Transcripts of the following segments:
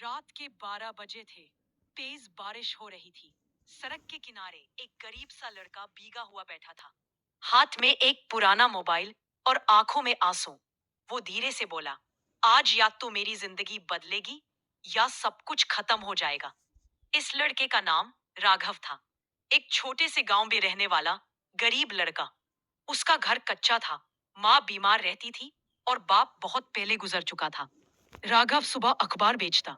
रात के 12 बजे थे। तेज बारिश हो रही थी। सड़क के किनारे एक गरीब सा लड़का भीगा हुआ बैठा था, हाथ में एक पुराना मोबाइल और आंखों में आंसू। वो धीरे से बोला, आज या तो मेरी जिंदगी बदलेगी या सब कुछ खत्म हो जाएगा। इस लड़के का नाम राघव था। एक छोटे से गांव में रहने वाला गरीब लड़का। उसका घर कच्चा था, माँ बीमार रहती थी और बाप बहुत पहले गुजर चुका था। राघव सुबह अखबार बेचता,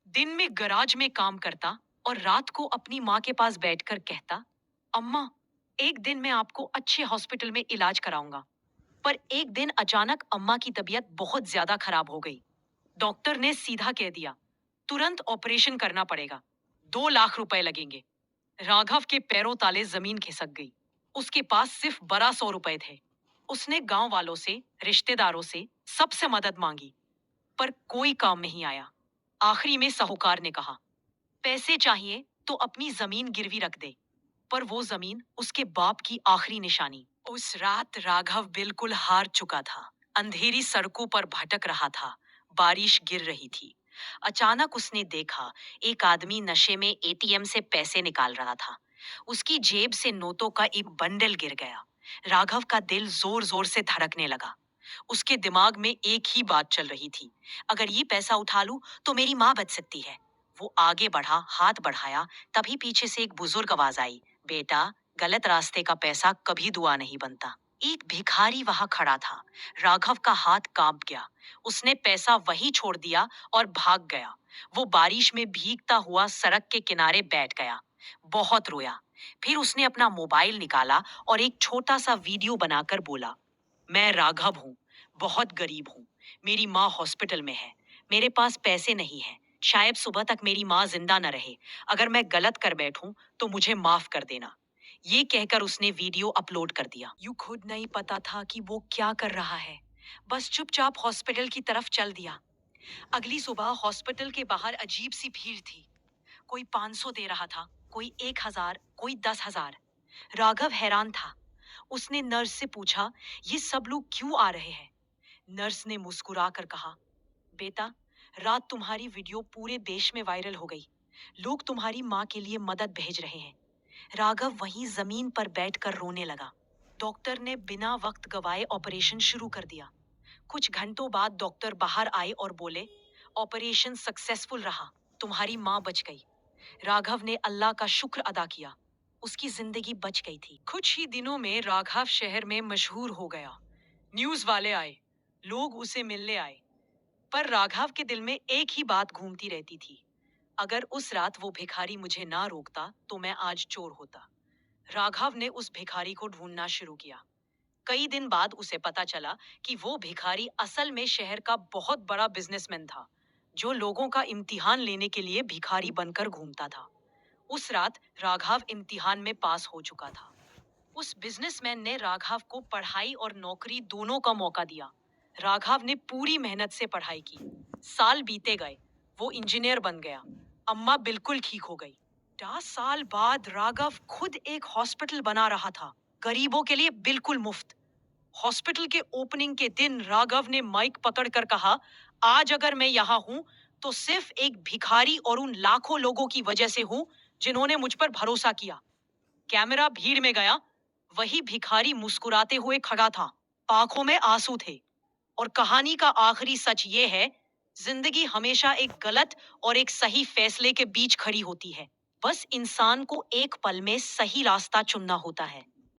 दिन में गराज में काम करता और रात को अपनी माँ के पास बैठकर कहता, अम्मा, एक दिन मैं आपको अच्छे हॉस्पिटल में इलाज कराऊंगा। पर एक दिन अचानक अम्मा की तबीयत बहुत ज्यादा खराब हो गई। डॉक्टर ने सीधा कह दिया, तुरंत ऑपरेशन करना पड़ेगा, 2 लाख रुपए लगेंगे। राघव के पैरों ताले जमीन खिसक गई। उसके पास सिर्फ 1200 रुपए थे। उसने गांव वालों से, रिश्तेदारों से, सबसे मदद मांगी, पर कोई काम नहीं आया। आखिरी में साहूकार ने कहा, पैसे चाहिए तो अपनी जमीन गिरवी रख दे। पर वो जमीन उसके बाप की आखिरी निशानी। उस रात राघव बिल्कुल हार चुका था। अंधेरी सड़कों पर भटक रहा था। बारिश गिर रही थी। अचानक उसने देखा, एक आदमी नशे में एटीएम से पैसे निकाल रहा था। उसकी जेब से नोटों का एक बंडल गिर गया। राघव का दिल जोर जोर से धड़कने लगा। उसके दिमाग में एक ही बात चल रही थी, अगर ये पैसा उठा लूं तो मेरी माँ बच सकती है। वो आगे बढ़ा, हाथ बढ़ाया, तभी पीछे से एक बुजुर्ग आवाज आई, बेटा, गलत रास्ते का पैसा कभी दुआ नहीं बनता। एक भिखारी वहां खड़ा था। राघव का हाथ कांप गया। उसने पैसा वहीं छोड़ दिया और भाग गया। वो बारिश में भीगता हुआ सड़क के किनारे बैठ गया। बहुत रोया। फिर उसने अपना मोबाइल निकाला और एक छोटा सा वीडियो बनाकर बोला, मैं राघव हूँ, बहुत गरीब हूँ। मेरी माँ हॉस्पिटल में है। मेरे पास पैसे नहीं है। शायद सुबह तक मेरी माँ जिंदा न रहे। अगर मैं गलत कर बैठूं तो मुझे माफ कर देना। ये कहकर उसने वीडियो अपलोड कर दिया। यू खुद नहीं पता था कि वो क्या कर रहा है। बस चुपचाप हॉस्पिटल की तरफ चल दिया। अगली सुबह हॉस्पिटल के बाहर अजीब सी भीड़ थी। कोई 500 दे रहा था, कोई 1000, कोई 10,000। राघव हैरान था। उसने नर्स से पूछा, ये सब लोग क्यों आ रहे हैं? नर्स ने मुस्कुरा कर कहा, बेटा, रात तुम्हारी वीडियो पूरे देश में वायरल हो गई। लोग तुम्हारी माँ के लिए मदद भेज रहे हैं। राघव वहीं जमीन पर बैठकर रोने लगा। डॉक्टर ने बिना वक्त गवाए ऑपरेशन शुरू कर दिया। कुछ घंटों बाद डॉक्टर बाहर आए और बोले, ऑपरेशन सक्सेसफुल रहा, तुम्हारी माँ बच गई। राघव ने अल्लाह का शुक्र अदा किया। उसकी जिंदगी बच गई थी। कुछ ही दिनों में राघव शहर में मशहूर हो गया। न्यूज वाले आए, लोग उसे मिलने आए। पर राघव के दिल में एक ही बात घूमती रहती थी, अगर उस रात वो भिखारी मुझे ना रोकता तो मैं आज चोर होता। राघव ने उस भिखारी को ढूंढना शुरू किया। कई दिन बाद उसे पता चला कि वो भिखारी असल में शहर का बहुत बड़ा बिजनेसमैन था, जो लोगों का इम्तिहान लेने के लिए भिखारी बनकर घूमता था। उस रात राघव इम्तिहान में पास हो चुका था। उस बिजनेसमैन ने राघव को पढ़ाई और नौकरी दोनों का मौका दिया। राघव ने पूरी मेहनत से पढ़ाई की। साल बीते गए, वो इंजीनियर बन गया। अम्मा बिल्कुल ठीक हो गई। 10 साल बाद राघव खुद एक हॉस्पिटल बना रहा था, गरीबों के लिए बिल्कुल मुफ्त। हॉस्पिटल के ओपनिंग के दिन राघव ने माइक पकड़कर कहा, आज अगर मैं यहाँ हूँ तो सिर्फ एक भिखारी और उन लाखों लोगों की वजह से हूँ जिन्होंने मुझ पर भरोसा किया। कैमरा भीड़ में गया। वही भिखारी मुस्कुराते हुए खड़ा था, आंखों में आंसू थे। और कहानी का आखिरी सच ये है, जिंदगी हमेशा एक गलत और एक सही फैसले के बीच खड़ी होती है। बस इंसान को एक पल में सही रास्ता चुनना होता है।